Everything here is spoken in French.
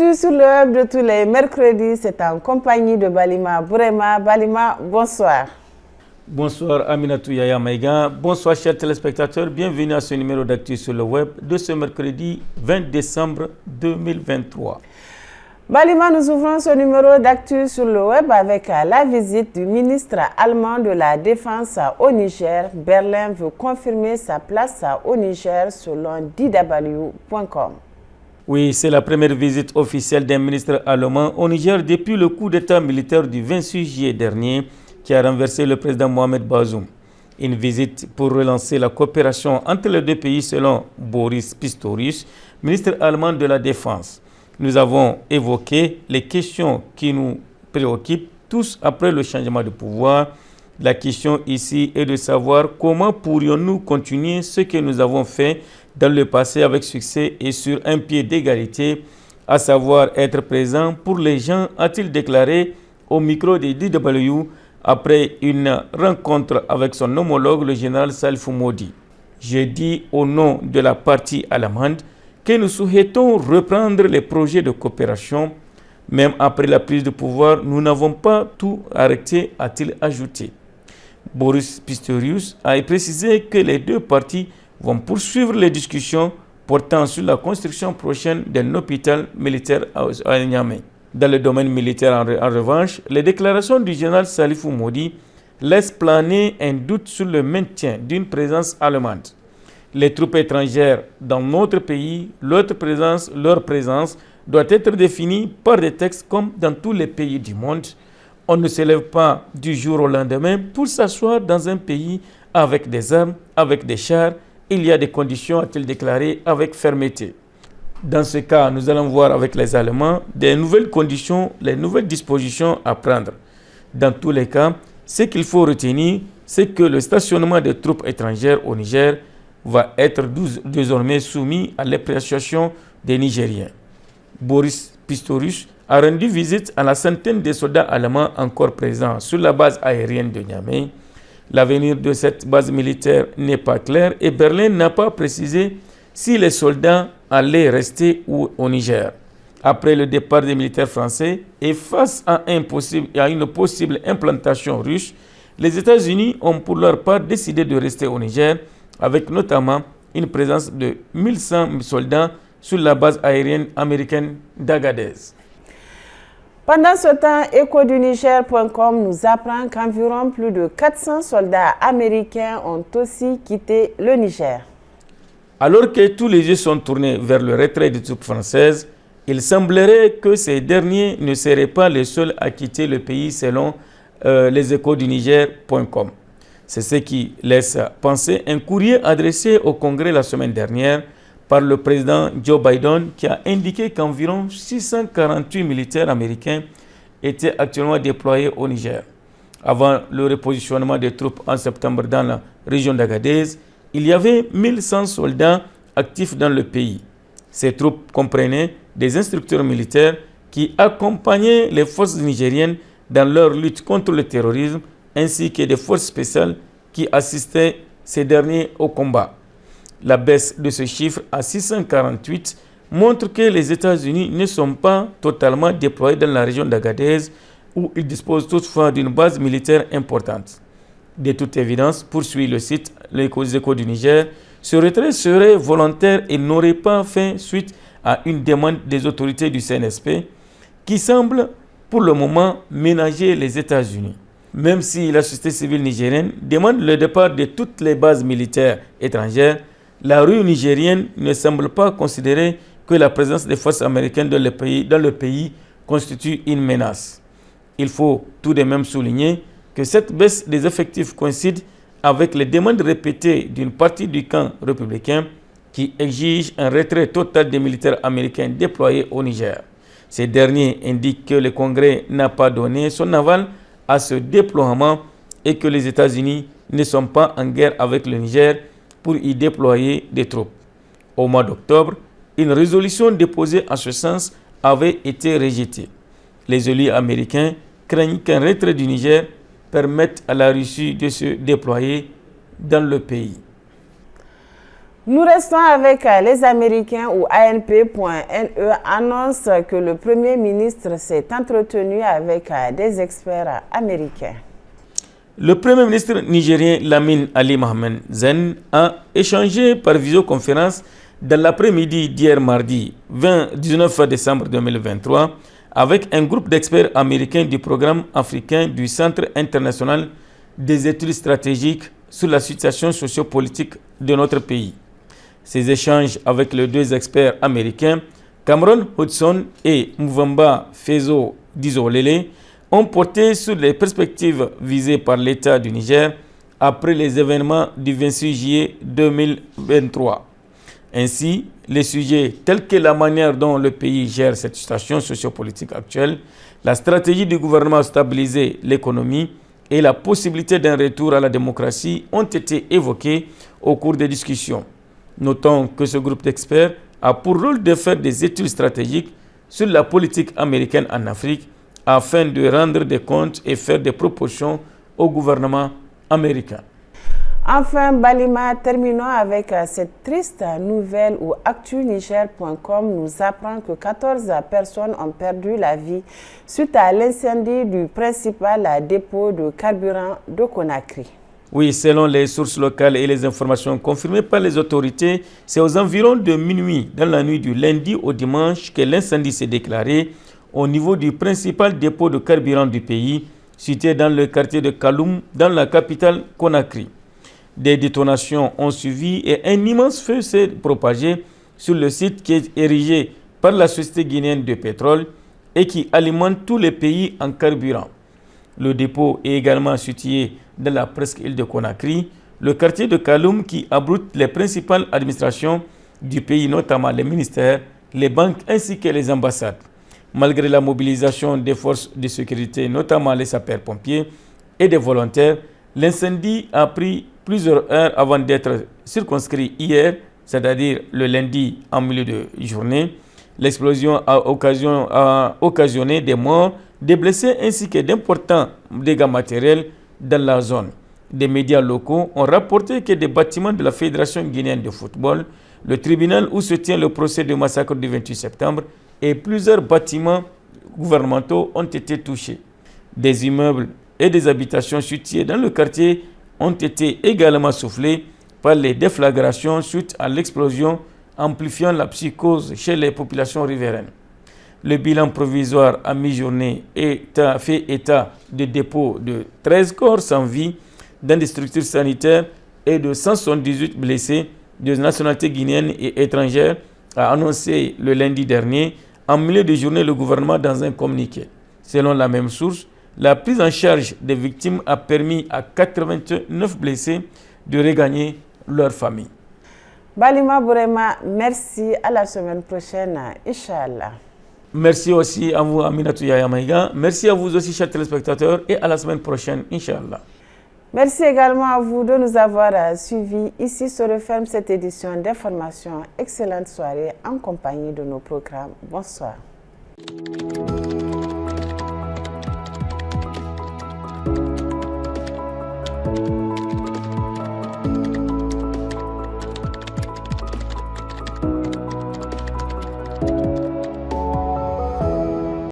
L'actu sur le web de tous les mercredis, c'est en compagnie de Balima Bourema. Balima, bonsoir. Bonsoir Aminatou Yaya Maïga. Bonsoir chers téléspectateurs. Bienvenue à ce numéro d'actu sur le web de ce mercredi 20 décembre 2023. Balima, nous ouvrons ce numéro d'actu sur le web avec la visite du ministre allemand de la Défense au Niger. Berlin veut confirmer sa place au Niger selon DW.com. Oui, c'est la première visite officielle d'un ministre allemand au Niger depuis le coup d'État militaire du 26 juillet dernier qui a renversé le président Mohamed Bazoum. Une visite pour relancer la coopération entre les deux pays selon Boris Pistorius, ministre allemand de la Défense. Nous avons évoqué les questions qui nous préoccupent tous après le changement de pouvoir. La question ici est de savoir comment pourrions-nous continuer ce que nous avons fait dans le passé avec succès et sur un pied d'égalité, à savoir être présent pour les gens, a-t-il déclaré au micro de DW après une rencontre avec son homologue, le général Salifou Modi. J'ai dit au nom de la partie allemande que nous souhaitons reprendre les projets de coopération. Même après la prise de pouvoir, nous n'avons pas tout arrêté, a-t-il ajouté. Boris Pistorius a précisé que les deux parties vont poursuivre les discussions portant sur la construction prochaine d'un hôpital militaire à Niamey. Dans le domaine militaire, en revanche, les déclarations du général Salifou Modi laissent planer un doute sur le maintien d'une présence allemande. Les troupes étrangères dans notre pays, leur présence doit être définie par des textes comme dans tous les pays du monde. On ne se lève pas du jour au lendemain pour s'asseoir dans un pays avec des armes, avec des chars. Il y a des conditions, a-t-il déclaré avec fermeté. Dans ce cas, nous allons voir avec les Allemands des nouvelles conditions, les nouvelles dispositions à prendre. Dans tous les cas, ce qu'il faut retenir, c'est que le stationnement des troupes étrangères au Niger va être désormais soumis à l'appréciation des Nigériens. Boris Pistorius a rendu visite à la centaine de soldats allemands encore présents sur la base aérienne de Niamey. L'avenir de cette base militaire n'est pas clair et Berlin n'a pas précisé si les soldats allaient rester au Niger. Après le départ des militaires français et face à une possible implantation russe, les États-Unis ont pour leur part décidé de rester au Niger avec notamment une présence de 1100 soldats sur la base aérienne américaine d'Agadez. Pendant ce temps, EcoDuNiger.com nous apprend qu'environ plus de 400 soldats américains ont aussi quitté le Niger. Alors que tous les yeux sont tournés vers le retrait des troupes françaises, il semblerait que ces derniers ne seraient pas les seuls à quitter le pays selon les EcoDuNiger.com. C'est ce qui laisse penser un courrier adressé au Congrès la semaine dernière par le président Joe Biden qui a indiqué qu'environ 648 militaires américains étaient actuellement déployés au Niger. Avant le repositionnement des troupes en septembre dans la région d'Agadez, il y avait 1100 soldats actifs dans le pays. Ces troupes comprenaient des instructeurs militaires qui accompagnaient les forces nigériennes dans leur lutte contre le terrorisme ainsi que des forces spéciales qui assistaient ces derniers au combat. La baisse de ce chiffre à 648 montre que les États-Unis ne sont pas totalement déployés dans la région d'Agadez où ils disposent toutefois d'une base militaire importante. De toute évidence, poursuit le site Les Échos du Niger, ce retrait serait volontaire et n'aurait pas fait suite à une demande des autorités du CNSP qui semble pour le moment ménager les États-Unis. Même si la société civile nigérienne demande le départ de toutes les bases militaires étrangères, la rue nigérienne ne semble pas considérer que la présence des forces américaines dans le pays constitue une menace. Il faut tout de même souligner que cette baisse des effectifs coïncide avec les demandes répétées d'une partie du camp républicain qui exige un retrait total des militaires américains déployés au Niger. Ces derniers indiquent que le Congrès n'a pas donné son aval à ce déploiement et que les États-Unis ne sont pas en guerre avec le Niger pour y déployer des troupes. Au mois d'octobre, une résolution déposée en ce sens avait été rejetée. Les élus américains craignent qu'un retrait du Niger permette à la Russie de se déployer dans le pays. Nous restons avec les Américains où ANP.NE annonce que le Premier ministre s'est entretenu avec des experts américains. Le Premier ministre nigérien Lamine Ali Mohamed Zen a échangé par visioconférence dans l'après-midi d'hier mardi 19 décembre 2023 avec un groupe d'experts américains du programme africain du Centre international des études stratégiques sur la situation sociopolitique de notre pays. Ces échanges avec les deux experts américains, Cameron Hudson et Muvamba Fezo Dizolele, ont porté sur les perspectives visées par l'État du Niger après les événements du 26 juillet 2023. Ainsi, les sujets tels que la manière dont le pays gère cette situation sociopolitique actuelle, la stratégie du gouvernement à stabiliser l'économie et la possibilité d'un retour à la démocratie ont été évoqués au cours des discussions. Notons que ce groupe d'experts a pour rôle de faire des études stratégiques sur la politique américaine en Afrique afin de rendre des comptes et faire des propositions au gouvernement américain. Enfin, Balima, terminons avec cette triste nouvelle où actuniger.com nous apprend que 14 personnes ont perdu la vie suite à l'incendie du principal dépôt de carburant de Conakry. Oui, selon les sources locales et les informations confirmées par les autorités, c'est aux environs de minuit, dans la nuit du lundi au dimanche, que l'incendie s'est déclaré au niveau du principal dépôt de carburant du pays, situé dans le quartier de Kaloum, dans la capitale Conakry. Des détonations ont suivi et un immense feu s'est propagé sur le site qui est érigé par la Société guinéenne de pétrole et qui alimente tous les pays en carburant. Le dépôt est également situé dans la presqu'île de Conakry, le quartier de Kaloum qui abrite les principales administrations du pays, notamment les ministères, les banques ainsi que les ambassades. Malgré la mobilisation des forces de sécurité, notamment les sapeurs-pompiers et des volontaires, l'incendie a pris plusieurs heures avant d'être circonscrit hier, c'est-à-dire le lundi en milieu de journée. L'explosion a occasionné des morts, des blessés ainsi que d'importants dégâts matériels dans la zone. Des médias locaux ont rapporté que des bâtiments de la Fédération guinéenne de football, le tribunal où se tient le procès du massacre du 28 septembre et plusieurs bâtiments gouvernementaux ont été touchés. Des immeubles et des habitations situées dans le quartier ont été également soufflés par les déflagrations suite à l'explosion, amplifiant la psychose chez les populations riveraines. Le bilan provisoire à mi-journée fait état de dépôt de 13 corps sans vie dans des structures sanitaires et de 178 blessés de nationalité guinéenne et étrangère, a annoncé le lundi dernier en milieu de journée le gouvernement dans un communiqué. Selon la même source, la prise en charge des victimes a permis à 89 blessés de regagner leur famille. Balima Bourema, merci. À la semaine prochaine, Inch'Allah. Merci aussi à vous, Aminatou Yaya Maïga. Merci à vous aussi, chers téléspectateurs, et à la semaine prochaine, Inch'Allah. Merci également à vous de nous avoir suivis. Ici se referme cette édition d'information. Excellente soirée en compagnie de nos programmes. Bonsoir.